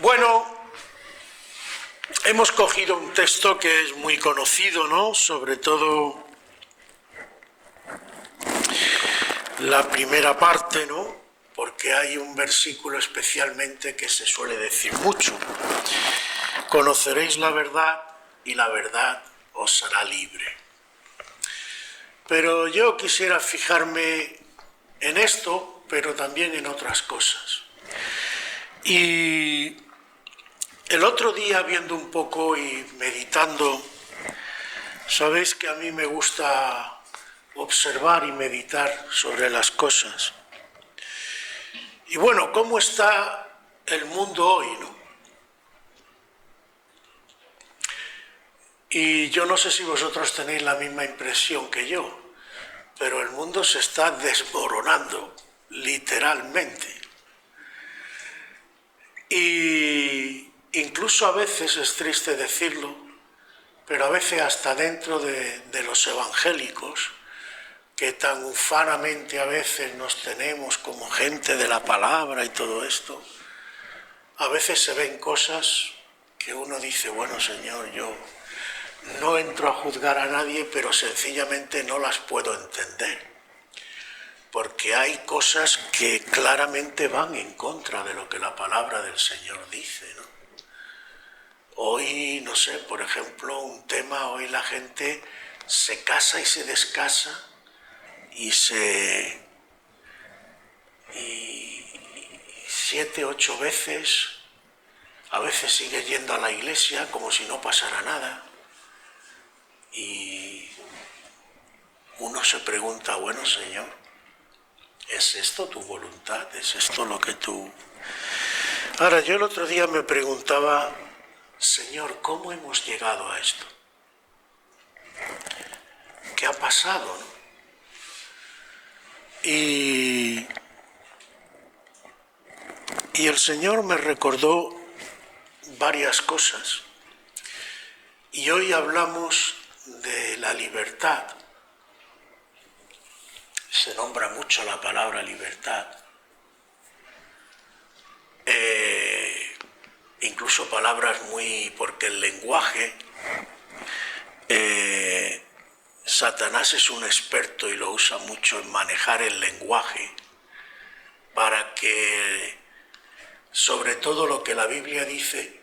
Bueno, hemos cogido un texto que es muy conocido, ¿no? Sobre todo la primera parte, ¿no? Porque hay un versículo especialmente que se suele decir mucho. Conoceréis la verdad y la verdad os hará libre. Pero yo quisiera fijarme en esto, pero también en otras cosas. Y el otro día, viendo un poco y meditando, sabéis que a mí me gusta observar y meditar sobre las cosas. Y bueno, ¿cómo está el mundo hoy, no? Y yo no sé si vosotros tenéis la misma impresión que yo, pero el mundo se está desmoronando, literalmente. Y incluso a veces, es triste decirlo, pero a veces hasta dentro de los evangélicos, que tan ufanamente a veces nos tenemos como gente de la palabra y todo esto, a veces se ven cosas que uno dice, bueno, Señor, yo no entro a juzgar a nadie, pero sencillamente no las puedo entender. Porque hay cosas que claramente van en contra de lo que la palabra del Señor dice, ¿no? Hoy, no sé, por ejemplo, un tema, hoy la gente se casa y se descasa y 7, 8 veces, a veces sigue yendo a la iglesia como si no pasara nada. Y uno se pregunta, bueno, Señor, ¿es esto tu voluntad? ¿Es esto lo que tú...? Ahora, yo el otro día me preguntaba, Señor, ¿cómo hemos llegado a esto? ¿Qué ha pasado, no? Y el Señor me recordó varias cosas. Y hoy hablamos de la libertad. Se nombra mucho la palabra libertad. Incluso palabras muy... porque el lenguaje... Satanás es un experto y lo usa mucho en manejar el lenguaje para que, sobre todo lo que la Biblia dice,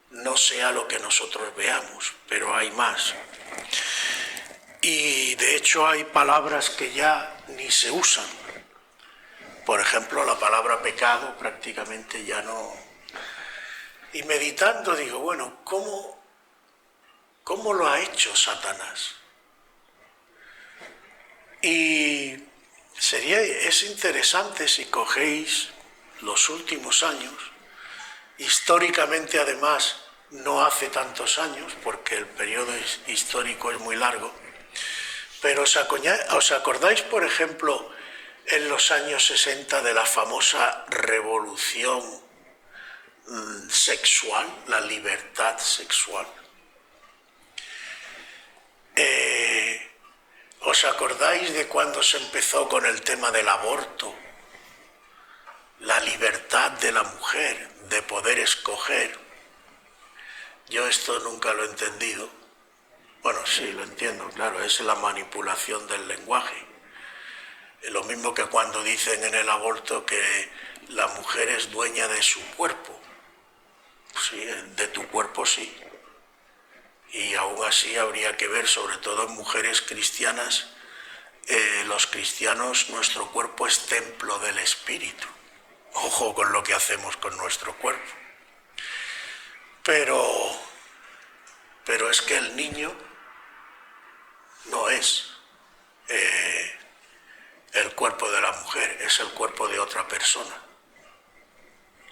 no sea lo que nosotros veamos, pero hay más. Y de hecho hay palabras que ya ni se usan. Por ejemplo, la palabra pecado prácticamente ya no... Y meditando digo, bueno, ¿cómo lo ha hecho Satanás? Y es interesante si cogéis los últimos años, históricamente además no hace tantos años, porque el periodo histórico es muy largo, pero ¿os acordáis, por ejemplo, en los años 60 de la famosa revolución sexual, la libertad sexual? ¿Os acordáis de cuando se empezó con el tema del aborto? La libertad de la mujer de poder escoger. Yo esto nunca lo he entendido. Bueno, sí, lo entiendo, claro, es la manipulación del lenguaje. Lo mismo que cuando dicen en el aborto que la mujer es dueña de su cuerpo. Sí, de tu cuerpo sí. Y aún así habría que ver, sobre todo en mujeres cristianas, los cristianos, nuestro cuerpo es templo del Espíritu. Ojo con lo que hacemos con nuestro cuerpo. Pero es que el niño no es el cuerpo de la mujer, es el cuerpo de otra persona.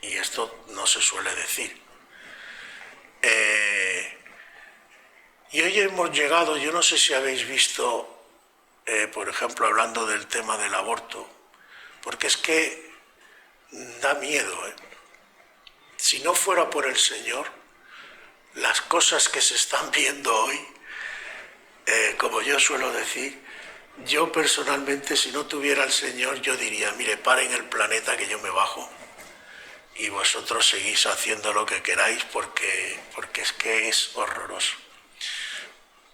Y esto no se suele decir. Y hoy hemos llegado, yo no sé si habéis visto, por ejemplo, hablando del tema del aborto, porque es que da miedo, Si no fuera por el Señor, las cosas que se están viendo hoy, como yo suelo decir, yo personalmente, si no tuviera el Señor, yo diría, mire, paren el planeta que yo me bajo y vosotros seguís haciendo lo que queráis porque es que es horroroso.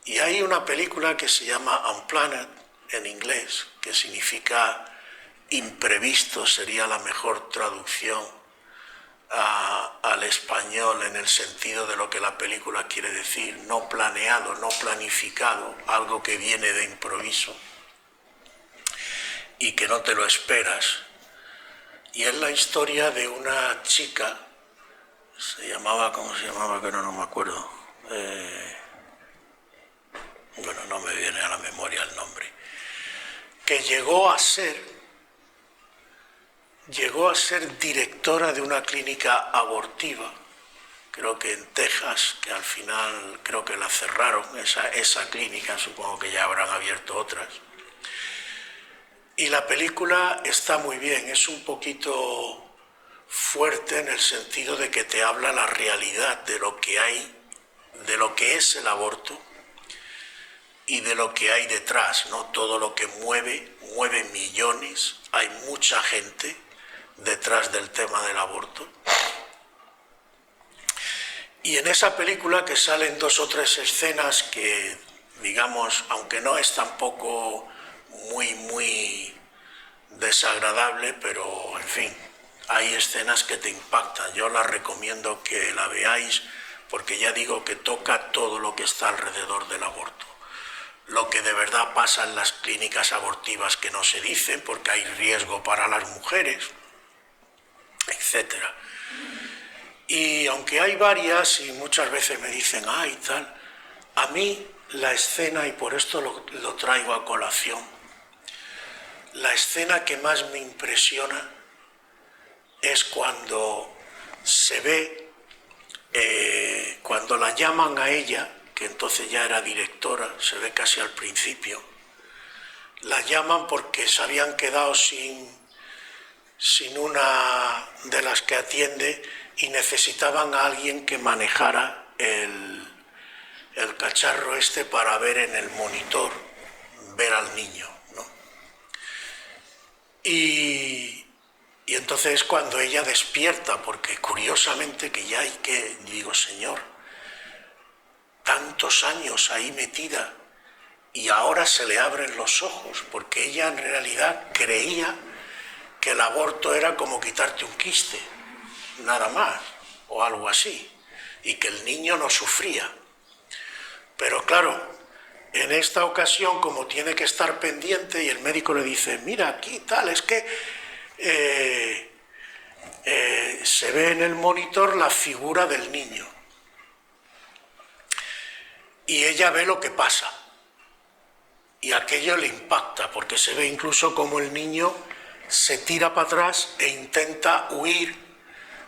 Y hay una película que se llama Unplanned en inglés, que significa imprevisto, sería la mejor traducción al español en el sentido de lo que la película quiere decir, no planeado, no planificado, algo que viene de improviso y que no te lo esperas. Y es la historia de una chica, ¿cómo se llamaba? Que no me acuerdo. Bueno, no me viene a la memoria el nombre. Que llegó a ser directora de una clínica abortiva, creo que en Texas, que al final creo que la cerraron, esa clínica, supongo que ya habrán abierto otras. Y la película está muy bien, es un poquito fuerte en el sentido de que te habla la realidad de lo que hay, de lo que es el aborto y de lo que hay detrás, ¿no? Todo lo que mueve millones, hay mucha gente detrás del tema del aborto. Y en esa película que salen 2 o 3 escenas que, digamos, aunque no es tampoco muy desagradable, pero en fin, hay escenas que te impactan. Yo la recomiendo que la veáis porque ya digo que toca todo lo que está alrededor del aborto. Lo que de verdad pasa en las clínicas abortivas que no se dicen porque hay riesgo para las mujeres, etc. Y aunque hay varias y muchas veces me dicen, ay, tal, a mí la escena, y por esto lo traigo a colación, la escena que más me impresiona es cuando se ve, cuando la llaman a ella, que entonces ya era directora, se ve casi al principio, la llaman porque se habían quedado sin una de las que atiende y necesitaban a alguien que manejara el cacharro este para ver en el monitor, ver al niño, ¿no? Y entonces cuando ella despierta, porque curiosamente que ya hay que, digo, Señor, tantos años ahí metida y ahora se le abren los ojos, porque ella en realidad creía que el aborto era como quitarte un quiste, nada más, o algo así, y que el niño no sufría. Pero claro, en esta ocasión, como tiene que estar pendiente, y el médico le dice, mira, aquí tal, es que se ve en el monitor la figura del niño. Y ella ve lo que pasa. Y aquello le impacta, porque se ve incluso como el niño se tira para atrás e intenta huir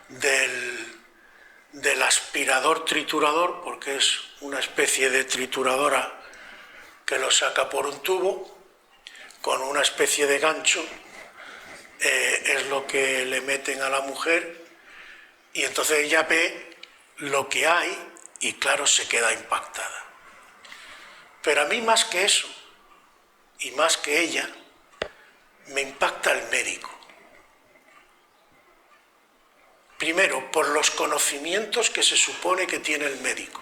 del aspirador triturador, porque es una especie de trituradora que lo saca por un tubo con una especie de gancho, es lo que le meten a la mujer, y entonces ella ve lo que hay y claro, se queda impactada. Pero a mí más que eso, y más que ella, me impacta el médico. Primero, por los conocimientos que se supone que tiene el médico.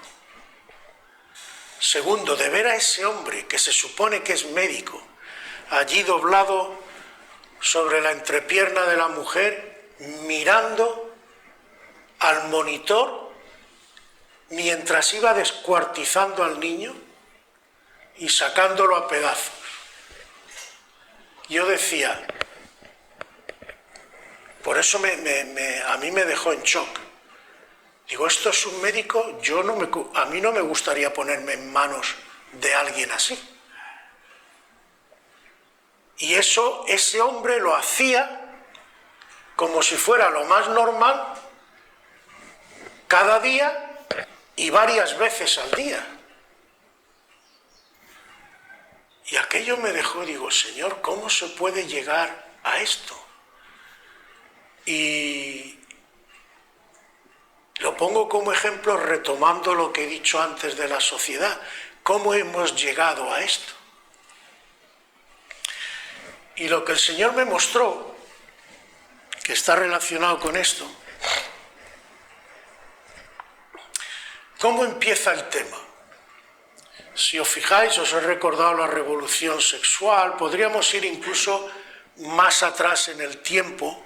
Segundo, de ver a ese hombre que se supone que es médico, allí doblado sobre la entrepierna de la mujer, mirando al monitor mientras iba descuartizando al niño y sacándolo a pedazos. Yo decía, por eso a mí me dejó en shock. Digo, esto es un médico, a mí no me gustaría ponerme en manos de alguien así. Y ese hombre lo hacía como si fuera lo más normal, cada día y varias veces al día. Y aquello me dejó, digo, Señor, ¿cómo se puede llegar a esto? Y lo pongo como ejemplo retomando lo que he dicho antes de la sociedad. ¿Cómo hemos llegado a esto? Y lo que el Señor me mostró, que está relacionado con esto, ¿Cómo empieza el tema? Si os fijáis, os he recordado la revolución sexual, podríamos ir incluso más atrás en el tiempo,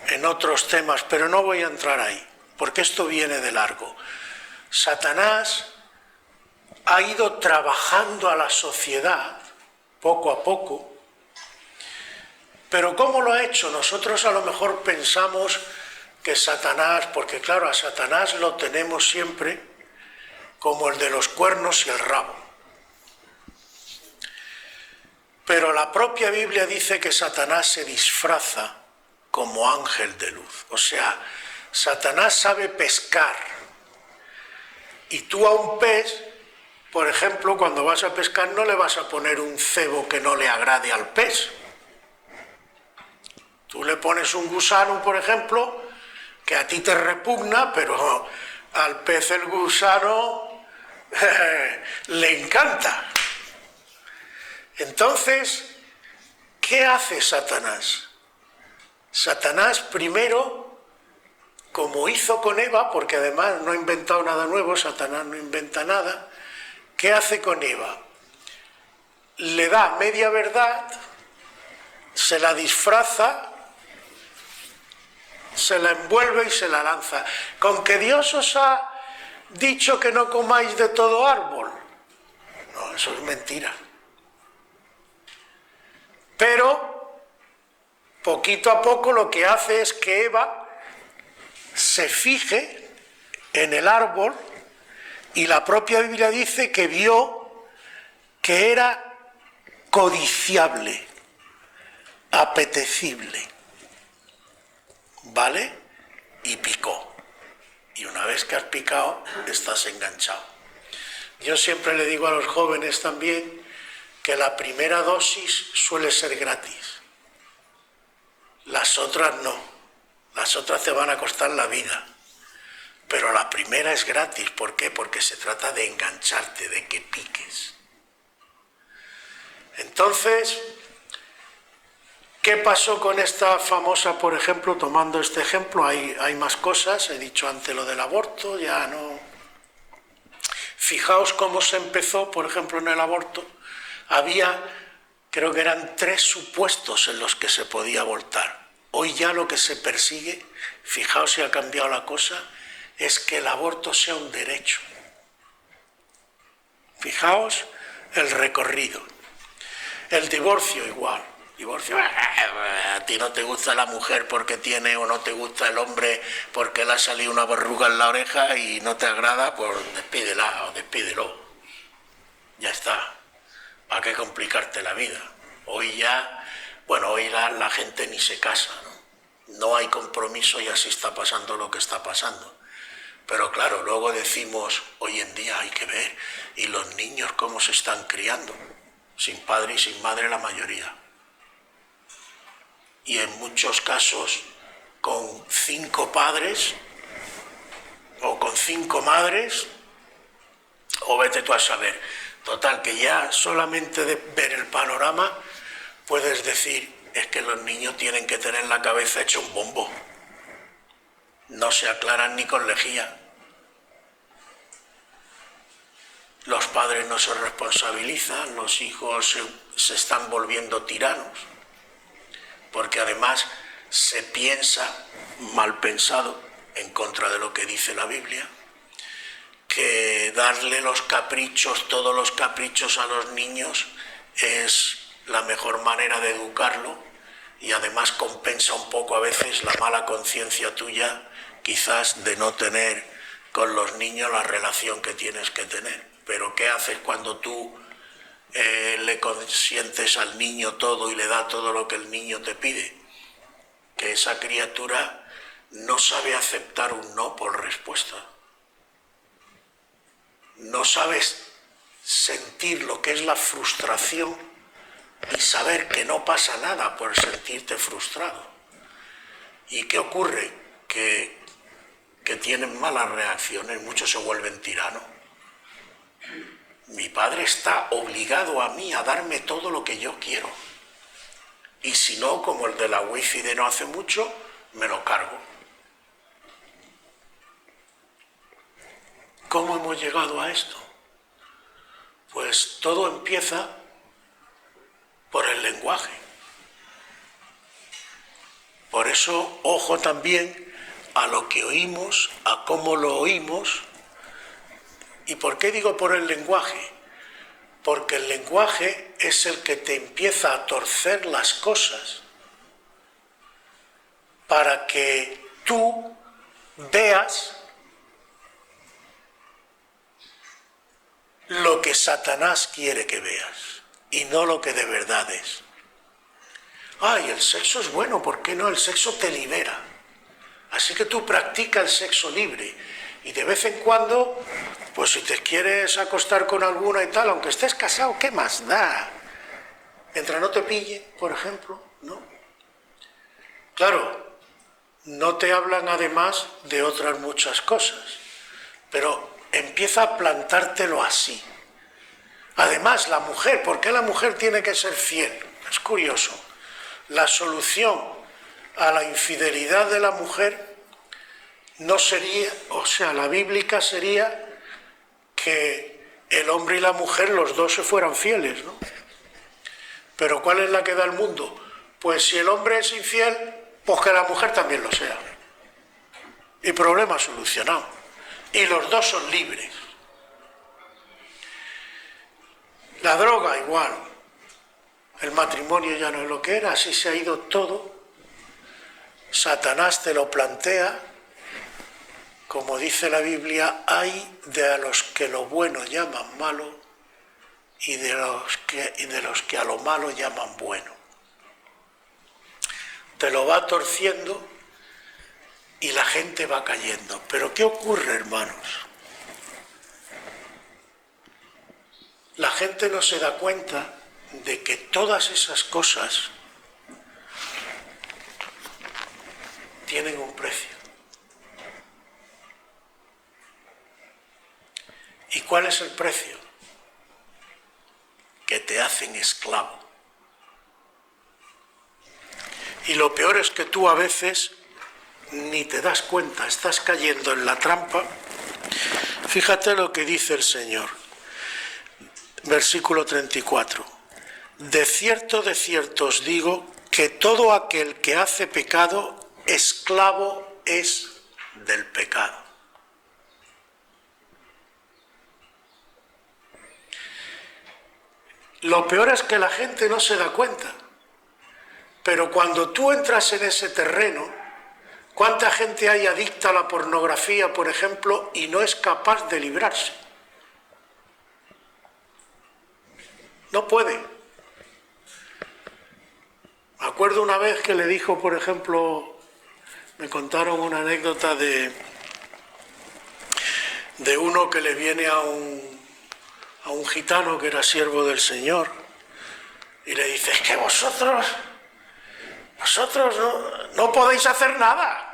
en otros temas, pero no voy a entrar ahí, porque esto viene de largo. Satanás ha ido trabajando a la sociedad, poco a poco, pero ¿cómo lo ha hecho? Nosotros a lo mejor pensamos que Satanás, porque claro, a Satanás lo tenemos siempre como el de los cuernos y el rabo. Pero la propia Biblia dice que Satanás se disfraza como ángel de luz. O sea, Satanás sabe pescar. Y tú a un pez, por ejemplo, cuando vas a pescar no le vas a poner un cebo que no le agrade al pez. Tú le pones un gusano, por ejemplo, que a ti te repugna, pero al pez el gusano le encanta. Entonces, ¿qué hace Satanás? Satanás primero, como hizo con Eva, porque además no ha inventado nada nuevo, Satanás no inventa nada, ¿qué hace con Eva? Le da media verdad, se la disfraza, se la envuelve y se la lanza. ¿Con que Dios os ha dicho que no comáis de todo árbol? No, eso es mentira. Pero, poquito a poco lo que hace es que Eva se fije en el árbol y la propia Biblia dice que vio que era codiciable, apetecible. ¿Vale? Y picó. Y una vez que has picado, estás enganchado. Yo siempre le digo a los jóvenes también que la primera dosis suele ser gratis. Las otras no. Las otras te van a costar la vida. Pero la primera es gratis. ¿Por qué? Porque se trata de engancharte, de que piques. Entonces, ¿qué pasó con esta famosa, por ejemplo, tomando este ejemplo? Hay más cosas, he dicho antes lo del aborto, ya no. Fijaos cómo se empezó, por ejemplo, en el aborto. Había, creo que eran 3 supuestos en los que se podía abortar. Hoy ya lo que se persigue, fijaos si ha cambiado la cosa, es que el aborto sea un derecho. Fijaos el recorrido. El divorcio igual. Divorcio, a ti no te gusta la mujer porque tiene, o no te gusta el hombre porque le ha salido una verruga en la oreja y no te agrada, pues despídela o despídelo. Ya está. ¿Para qué complicarte la vida? Hoy ya, bueno, hoy la gente ni se casa, ¿no? No hay compromiso y así está pasando lo que está pasando. Pero claro, luego decimos, hoy en día hay que ver, y los niños cómo se están criando, sin padre y sin madre la mayoría. Y en muchos casos con 5 padres o con 5 madres, o vete tú a saber. Total, que ya solamente de ver el panorama puedes decir, es que los niños tienen que tener la cabeza hecha un bombo. No se aclaran ni con lejía. Los padres no se responsabilizan, los hijos se están volviendo tiranos. Porque además se piensa, mal pensado, en contra de lo que dice la Biblia, que darle los caprichos, todos los caprichos a los niños es la mejor manera de educarlo y además compensa un poco a veces la mala conciencia tuya, quizás de no tener con los niños la relación que tienes que tener. Pero ¿qué haces cuando tú le consientes al niño todo y le da todo lo que el niño te pide? Que esa criatura no sabe aceptar un no por respuesta. No sabes sentir lo que es la frustración y saber que no pasa nada por sentirte frustrado. ¿Y qué ocurre? Que tienen malas reacciones, muchos se vuelven tiranos. Mi padre está obligado a mí a darme todo lo que yo quiero. Y si no, como el de la wifi de no hace mucho, me lo cargo. cómo hemos llegado a esto? Pues todo empieza por el lenguaje. Por eso, ojo también a lo que oímos, a cómo lo oímos. ¿Y por qué digo por el lenguaje? Porque el lenguaje es el que te empieza a torcer las cosas para que tú veas lo que Satanás quiere que veas y no lo que de verdad es. Ay, el sexo es bueno, ¿por qué no? El sexo te libera. Así que tú practica el sexo libre y de vez en cuando, pues si te quieres acostar con alguna y tal, aunque estés casado, ¿qué más da? Mientras no te pille, por ejemplo, ¿no? Claro, no te hablan además de otras muchas cosas, pero empieza a plantártelo así. Además, la mujer, ¿por qué la mujer tiene que ser fiel? Es curioso. La solución a la infidelidad de la mujer no sería, o sea, la bíblica sería que el hombre y la mujer, los dos se fueran fieles, ¿no? Pero ¿cuál es la que da el mundo? Pues si el hombre es infiel, pues que la mujer también lo sea. Y problema solucionado. Y los dos son libres. La droga igual. El matrimonio ya no es lo que era, así se ha ido todo. Satanás te lo plantea. Como dice la Biblia, hay de a los que lo bueno llaman malo y de los que a lo malo llaman bueno. Te lo va torciendo y la gente va cayendo. Pero ¿qué ocurre, hermanos? La gente no se da cuenta de que todas esas cosas tienen un precio. ¿Y cuál es el precio? Que te hacen esclavo. Y lo peor es que tú a veces ni te das cuenta, estás cayendo en la trampa. Fíjate lo que dice el Señor. Versículo 34. De cierto os digo que todo aquel que hace pecado, esclavo es del pecado. Lo peor es que la gente no se da cuenta. Pero cuando tú entras en ese terreno, ¿cuánta gente hay adicta a la pornografía, por ejemplo, y no es capaz de librarse? No puede. Me acuerdo una vez que le dijo, por ejemplo, me contaron una anécdota de uno que le viene a un gitano que era siervo del Señor y le dice, es que vosotros no podéis hacer nada,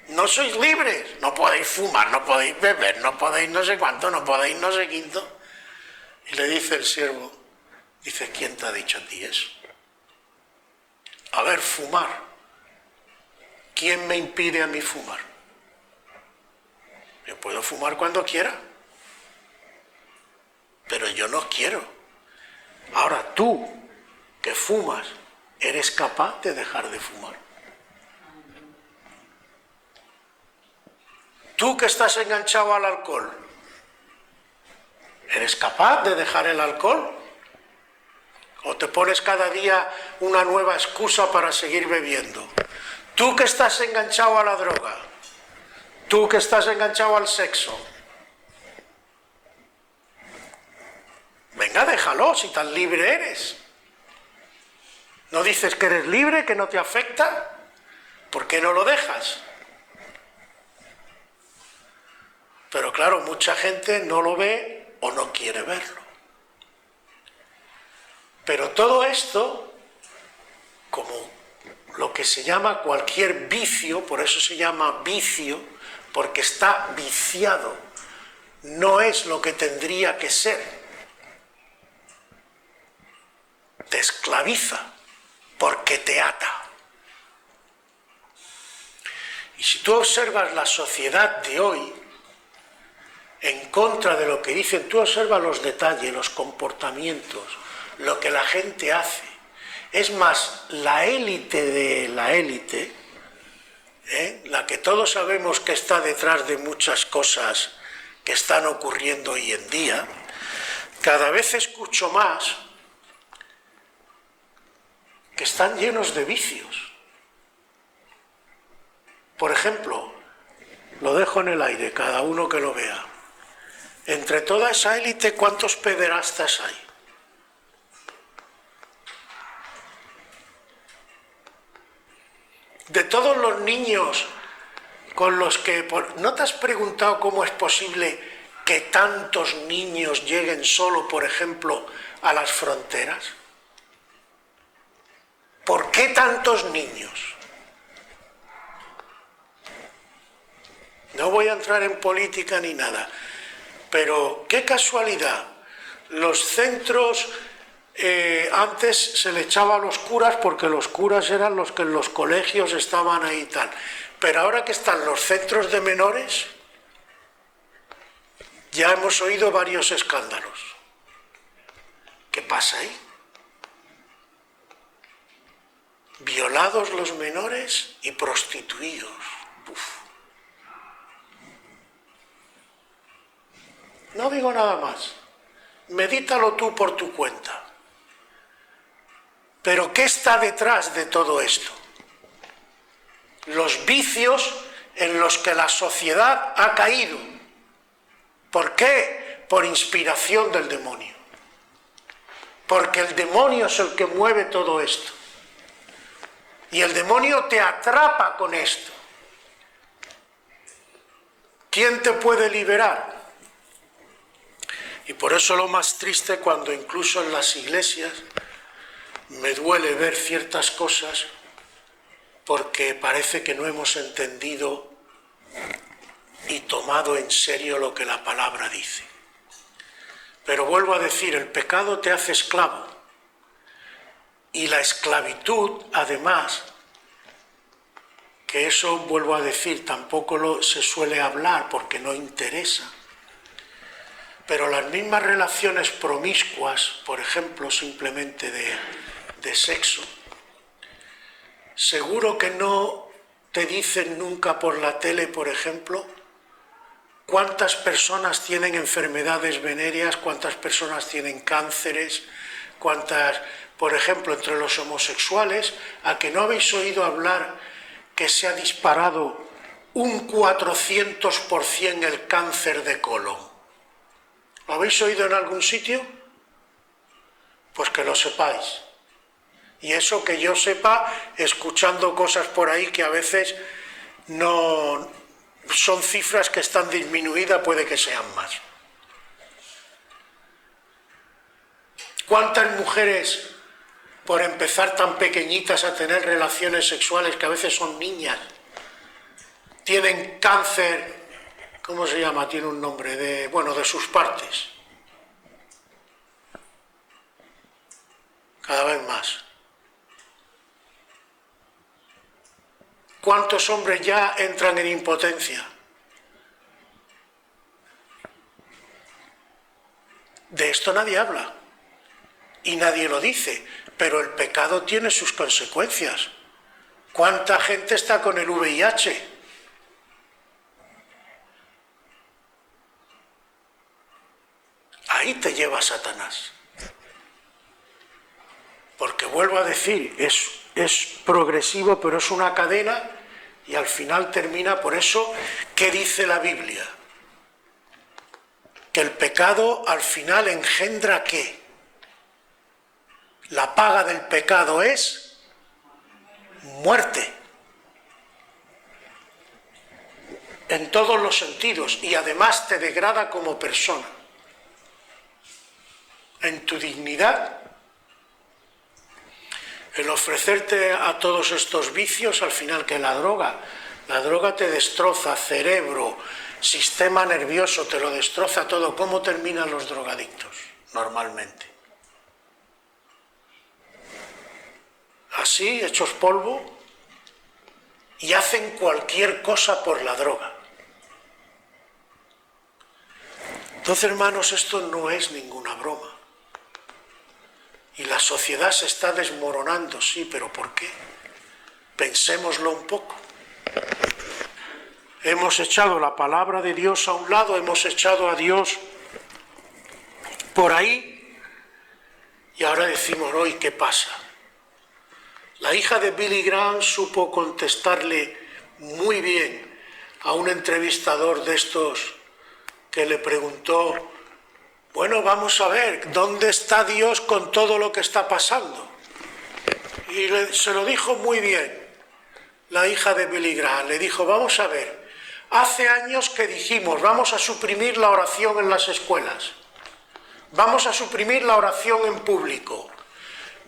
no sois libres, no podéis fumar, no podéis beber, no podéis no sé cuánto, no podéis no sé quinto. Y le dice el siervo, dice, ¿quién te ha dicho a ti eso? A ver, fumar, ¿quién me impide a mí fumar? Yo puedo fumar cuando quiera, pero yo no quiero. Ahora tú, que fumas, ¿eres capaz de dejar de fumar? Tú que estás enganchado al alcohol, ¿eres capaz de dejar el alcohol? ¿O te pones cada día una nueva excusa para seguir bebiendo? Tú que estás enganchado a la droga, tú que estás enganchado al sexo, venga, déjalo si tan libre eres. ¿No dices que eres libre, que no te afecta? ¿Por qué no lo dejas? Pero claro, mucha gente no lo ve o no quiere verlo. Pero todo esto, como lo que se llama cualquier vicio, por eso se llama vicio, porque está viciado, no es lo que tendría que ser. Te esclaviza porque te ata. Y si tú observas la sociedad de hoy, en contra de lo que dicen. Tú observa los detalles, los comportamientos, lo que la gente hace. Es más, la élite de la élite, la que todos sabemos que está detrás de muchas cosas que están ocurriendo hoy en día, cada vez escucho más que están llenos de vicios. Por ejemplo, lo dejo en el aire, cada uno que lo vea. Entre toda esa élite, ¿cuántos pederastas hay? De todos los niños con los que... ¿No te has preguntado cómo es posible que tantos niños lleguen solo, por ejemplo, a las fronteras? ¿Por qué tantos niños? No voy a entrar en política ni nada, pero qué casualidad. Los centros, antes se le echaba a los curas porque los curas eran los que en los colegios estaban ahí y tal. Pero ahora que están los centros de menores, ya hemos oído varios escándalos. ¿Qué pasa ahí? Violados los menores y prostituidos. Uf. No digo nada más. Medítalo tú por tu cuenta. Pero ¿qué está detrás de todo esto? Los vicios en los que la sociedad ha caído. ¿Por qué? Por inspiración del demonio. Porque el demonio es el que mueve todo esto. Y el demonio te atrapa con esto. ¿Quién te puede liberar? Y por eso lo más triste cuando incluso en las iglesias me duele ver ciertas cosas porque parece que no hemos entendido y tomado en serio lo que la palabra dice. Pero vuelvo a decir, el pecado te hace esclavo y la esclavitud, además, que eso, vuelvo a decir, tampoco se suele hablar porque no interesa. Pero las mismas relaciones promiscuas, por ejemplo, simplemente de sexo, seguro que no te dicen nunca por la tele, por ejemplo, cuántas personas tienen enfermedades venéreas, cuántas personas tienen cánceres, cuántas, por ejemplo, entre los homosexuales, ¿a que no habéis oído hablar que se ha disparado un 400% el cáncer de colon? ¿Lo habéis oído en algún sitio? Pues que lo sepáis. Y eso que yo sepa, escuchando cosas por ahí que a veces no son cifras que están disminuidas, puede que sean más. ¿Cuántas mujeres, por empezar tan pequeñitas a tener relaciones sexuales, que a veces son niñas, tienen cáncer? ¿Cómo se llama? Tiene un nombre, de sus partes. Cada vez más. ¿Cuántos hombres ya entran en impotencia? De esto nadie habla y nadie lo dice, pero el pecado tiene sus consecuencias. ¿Cuánta gente está con el VIH? Ahí te lleva Satanás. Porque vuelvo a decir, es progresivo, pero es una cadena y al final termina. Por eso, ¿qué dice la Biblia? Que el pecado al final engendra ¿qué? La paga del pecado es muerte. En todos los sentidos, y además te degrada como persona. En tu dignidad. El ofrecerte a todos estos vicios, al final, que la droga te destroza cerebro, sistema nervioso, te lo destroza todo. ¿Cómo terminan los drogadictos normalmente? Así, hechos polvo, y hacen cualquier cosa por la droga. Entonces, hermanos, esto no es ninguna broma. Y la sociedad se está desmoronando, sí, pero ¿por qué? Pensémoslo un poco. Hemos echado la palabra de Dios a un lado, hemos echado a Dios por ahí, y ahora decimos, hoy, ¿qué pasa? La hija de Billy Graham supo contestarle muy bien a un entrevistador de estos que le preguntó, bueno, vamos a ver, ¿dónde está Dios con todo lo que está pasando? Y se lo dijo muy bien la hija de Billy Graham. Le dijo, vamos a ver, hace años que dijimos, vamos a suprimir la oración en las escuelas, vamos a suprimir la oración en público,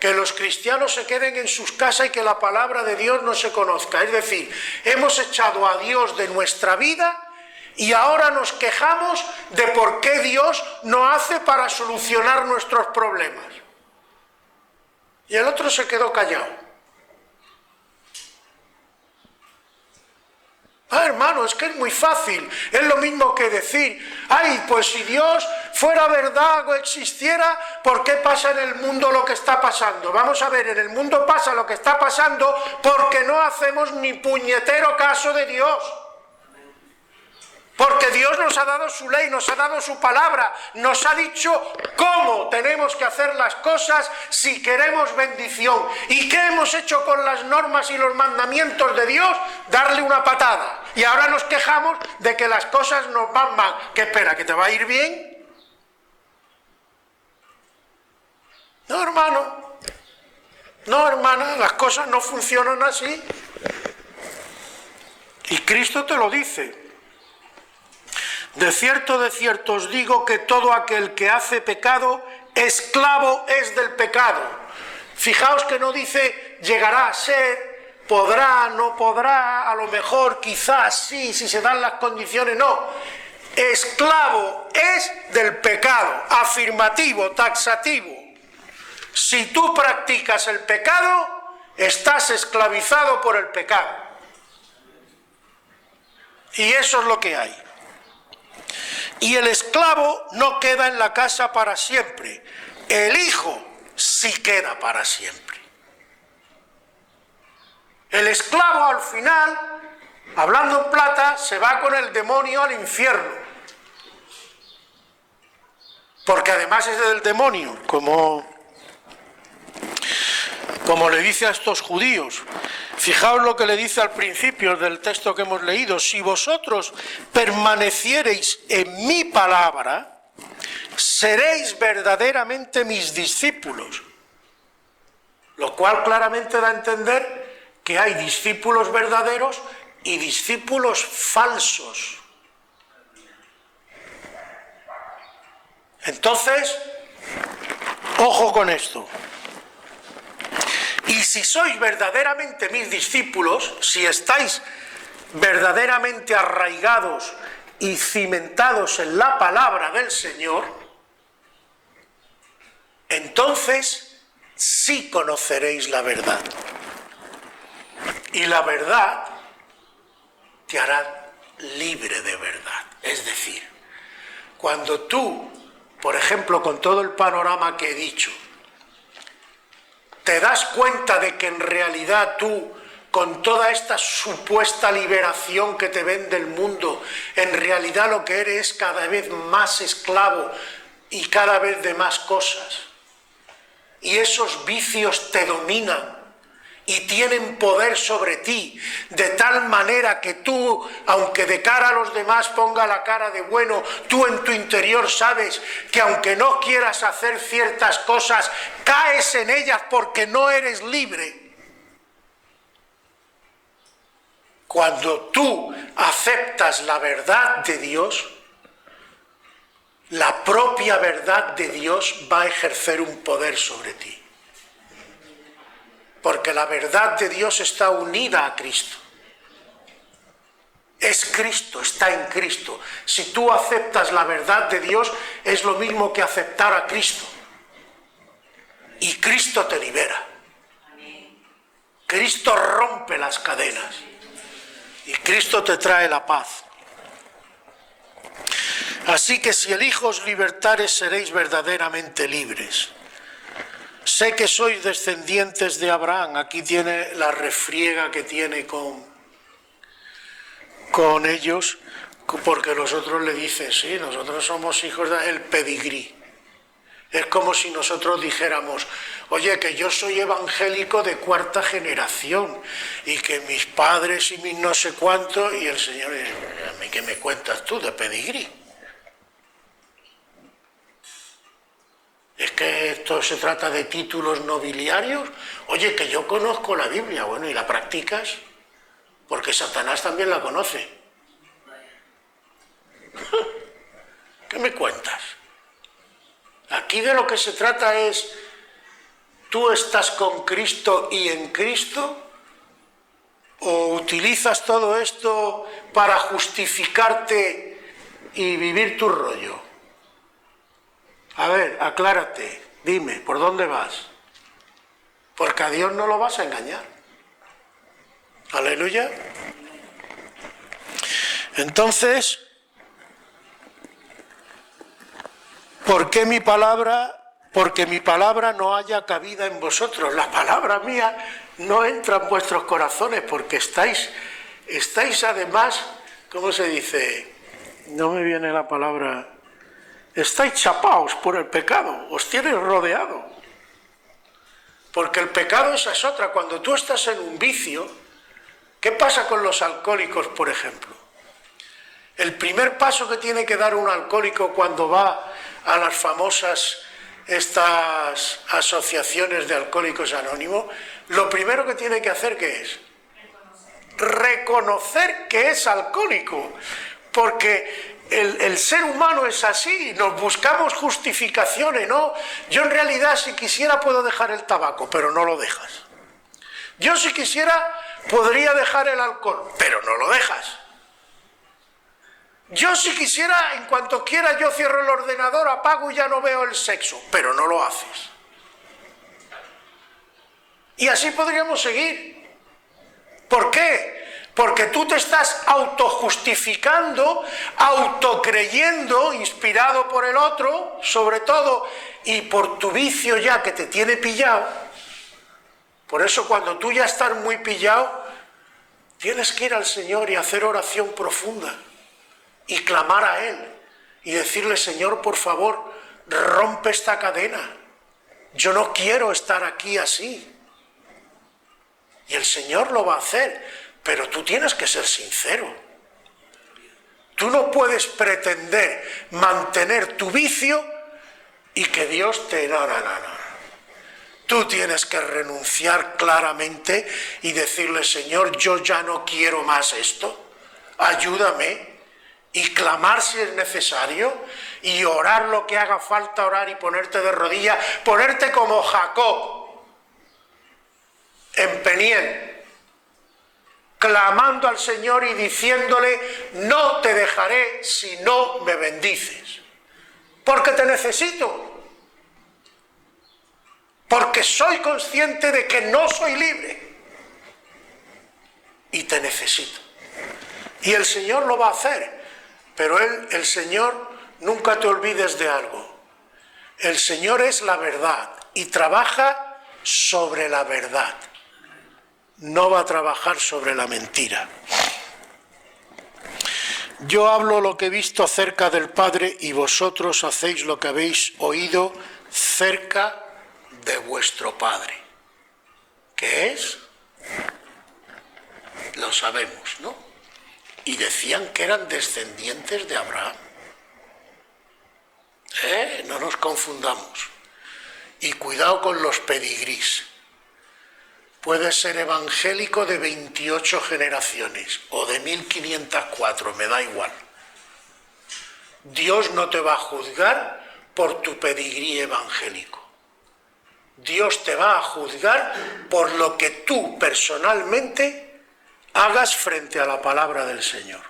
que los cristianos se queden en sus casas y que la palabra de Dios no se conozca. Es decir, hemos echado a Dios de nuestra vida y ahora nos quejamos de por qué Dios no hace para solucionar nuestros problemas. Y el otro se quedó callado. Hermano, es que es muy fácil, es lo mismo que decir, ay, pues si Dios fuera verdad o existiera, ¿por qué pasa en el mundo lo que está pasando? Vamos a ver, en el mundo pasa lo que está pasando porque no hacemos ni puñetero caso de Dios. Porque Dios nos ha dado su ley, nos ha dado su palabra, nos ha dicho cómo tenemos que hacer las cosas si queremos bendición. ¿Y qué hemos hecho con las normas y los mandamientos de Dios? Darle una patada. Y ahora nos quejamos de que las cosas nos van mal. ¿Qué espera, que te va a ir bien? No, hermano. No, hermana, las cosas no funcionan así. Y Cristo te lo dice. De cierto os digo que todo aquel que hace pecado, esclavo es del pecado. Fijaos que no dice llegará a ser, podrá, no podrá, a lo mejor, quizás, sí, si se dan las condiciones, no. Esclavo es del pecado, afirmativo, taxativo. Si tú practicas el pecado, estás esclavizado por el pecado. Y eso es lo que hay. Y el esclavo no queda en la casa para siempre. El hijo sí queda para siempre. El esclavo al final, hablando en plata, se va con el demonio al infierno. Porque además es del demonio, como le dice a estos judíos. Fijaos lo que le dice al principio del texto que hemos leído. Si vosotros permaneciereis en mi palabra, seréis verdaderamente mis discípulos. Lo cual claramente da a entender que hay discípulos verdaderos y discípulos falsos. Entonces, ojo con esto. Y si sois verdaderamente mis discípulos, si estáis verdaderamente arraigados y cimentados en la palabra del Señor, entonces sí conoceréis la verdad. Y la verdad te hará libre de verdad. Es decir, cuando tú, por ejemplo, con todo el panorama que he dicho, te das cuenta de que en realidad tú, con toda esta supuesta liberación que te vende el mundo, en realidad lo que eres es cada vez más esclavo y cada vez de más cosas. Y esos vicios te dominan y tienen poder sobre ti, de tal manera que tú, aunque de cara a los demás ponga la cara de bueno, tú en tu interior sabes que aunque no quieras hacer ciertas cosas, caes en ellas porque no eres libre. Cuando tú aceptas la verdad de Dios, la propia verdad de Dios va a ejercer un poder sobre ti. Porque la verdad de Dios está unida a Cristo. Es Cristo, está en Cristo. Si tú aceptas la verdad de Dios, es lo mismo que aceptar a Cristo. Y Cristo te libera. Cristo rompe las cadenas. Y Cristo te trae la paz. Así que si el Hijo os libertare, seréis verdaderamente libres. Sé que sois descendientes de Abraham. Aquí tiene la refriega que tiene con ellos, porque los otros le dicen, sí, nosotros somos hijos del pedigrí. Es como si nosotros dijéramos, oye, que yo soy evangélico de 4ª generación y que mis padres y mis no sé cuánto, y el Señor dice, a mí qué me cuentas tú de pedigrí. Es que esto se trata de títulos nobiliarios. Oye, que yo conozco la Biblia, bueno, ¿y la practicas? Porque Satanás también la conoce. ¿Qué me cuentas? Aquí de lo que se trata es, ¿tú estás con Cristo y en Cristo? ¿O utilizas todo esto para justificarte y vivir tu rollo? A ver, aclárate, dime, ¿por dónde vas? Porque a Dios no lo vas a engañar. Aleluya. Entonces, ¿por qué mi palabra? Porque mi palabra no haya cabida en vosotros. La palabra mía no entra en vuestros corazones porque estáis además, ¿cómo se dice? No me viene la palabra. Estáis chapaos por el pecado, os tienes rodeado. Porque el pecado esa es otra. Cuando tú estás en un vicio, ¿qué pasa con los alcohólicos, por ejemplo? El primer paso que tiene que dar un alcohólico cuando va a las famosas estas asociaciones de alcohólicos anónimos, lo primero que tiene que hacer, ¿qué es? Reconocer que es alcohólico, porque el ser humano es así, nos buscamos justificaciones, ¿no? Yo en realidad si quisiera puedo dejar el tabaco, pero no lo dejas. Yo si quisiera podría dejar el alcohol, pero no lo dejas. Yo si quisiera, en cuanto quiera, yo cierro el ordenador, apago y ya no veo el sexo, pero no lo haces. Y así podríamos seguir. ¿Por qué? Porque tú te estás autojustificando, autocreyendo, inspirado por el otro, sobre todo, y por tu vicio ya que te tiene pillado. Por eso cuando tú ya estás muy pillado, tienes que ir al Señor y hacer oración profunda. Y clamar a Él y decirle, Señor, por favor, rompe esta cadena. Yo no quiero estar aquí así. Y el Señor lo va a hacer, pero tú tienes que ser sincero. Tú no puedes pretender mantener tu vicio y que Dios te... No. Tú tienes que renunciar claramente y decirle, Señor, yo ya no quiero más esto. Ayúdame. Y clamar si es necesario, y orar lo que haga falta orar y ponerte de rodillas, ponerte como Jacob en Peniel, clamando al Señor y diciéndole, no te dejaré si no me bendices, porque te necesito, porque soy consciente de que no soy libre y te necesito. Y el Señor lo va a hacer. Pero el Señor, nunca te olvides de algo. El Señor es la verdad y trabaja sobre la verdad. No va a trabajar sobre la mentira. Yo hablo lo que he visto cerca del Padre y vosotros hacéis lo que habéis oído cerca de vuestro Padre. ¿Qué es? Lo sabemos, ¿no? Y decían que eran descendientes de Abraham. No nos confundamos. Y cuidado con los pedigrís. Puedes ser evangélico de 28 generaciones o de 1504, me da igual. Dios no te va a juzgar por tu pedigrí evangélico. Dios te va a juzgar por lo que tú personalmente hagas frente a la palabra del Señor.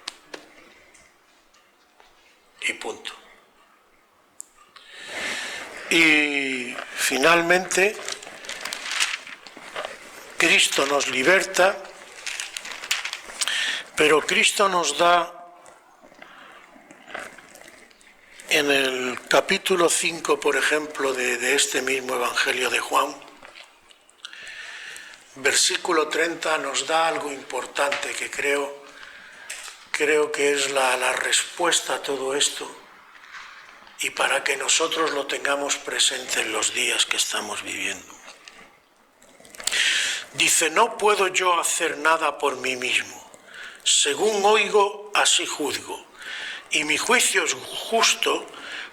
Y punto. Y finalmente, Cristo nos liberta, pero Cristo nos da En el capítulo 5, por ejemplo, de este mismo Evangelio de Juan, versículo 30 nos da algo importante que creo que es la respuesta a todo esto y para que nosotros lo tengamos presente en los días que estamos viviendo. Dice, no puedo yo hacer nada por mí mismo. Según oigo, así juzgo. Y mi juicio es justo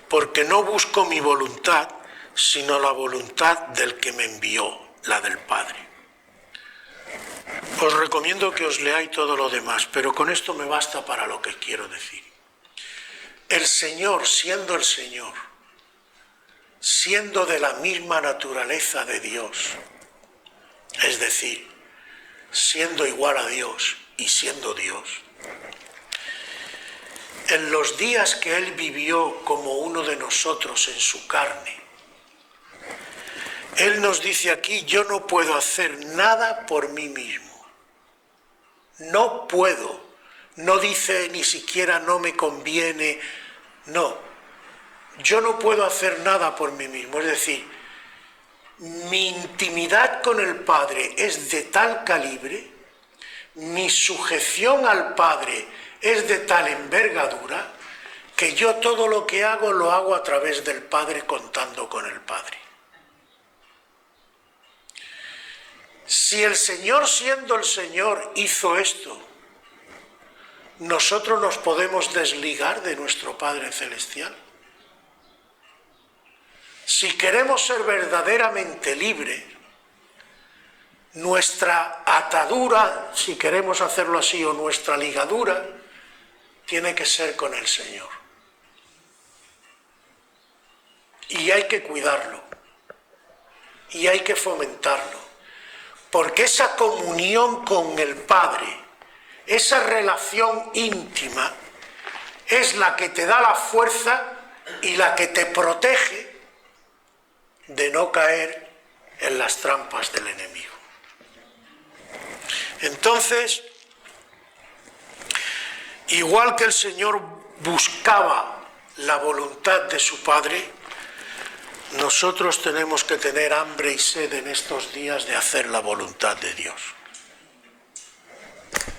porque no busco mi voluntad, sino la voluntad del que me envió, la del Padre. Os recomiendo que os leáis todo lo demás, pero con esto me basta para lo que quiero decir. El Señor, siendo de la misma naturaleza de Dios, es decir, siendo igual a Dios y siendo Dios, en los días que Él vivió como uno de nosotros en su carne, Él nos dice aquí, yo no puedo hacer nada por mí mismo. No puedo. No dice ni siquiera no me conviene. No. Yo no puedo hacer nada por mí mismo. Es decir, mi intimidad con el Padre es de tal calibre, mi sujeción al Padre es de tal envergadura, que yo todo lo que hago lo hago a través del Padre, contando con el Padre. Si el Señor, siendo el Señor, hizo esto, ¿nosotros nos podemos desligar de nuestro Padre Celestial? Si queremos ser verdaderamente libres, nuestra atadura, si queremos hacerlo así, o nuestra ligadura, tiene que ser con el Señor. Y hay que cuidarlo, y hay que fomentarlo. Porque esa comunión con el Padre, esa relación íntima, es la que te da la fuerza y la que te protege de no caer en las trampas del enemigo. Entonces, igual que el Señor buscaba la voluntad de su Padre, nosotros tenemos que tener hambre y sed en estos días de hacer la voluntad de Dios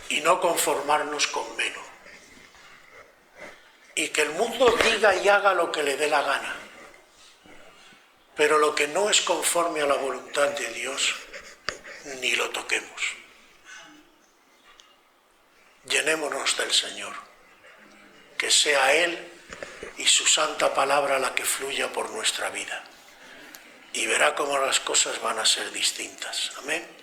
y no conformarnos con menos. Y que el mundo diga y haga lo que le dé la gana, pero lo que no es conforme a la voluntad de Dios, ni lo toquemos. Llenémonos del Señor, que sea Él y su santa palabra la que fluya por nuestra vida. Y verá cómo las cosas van a ser distintas. Amén.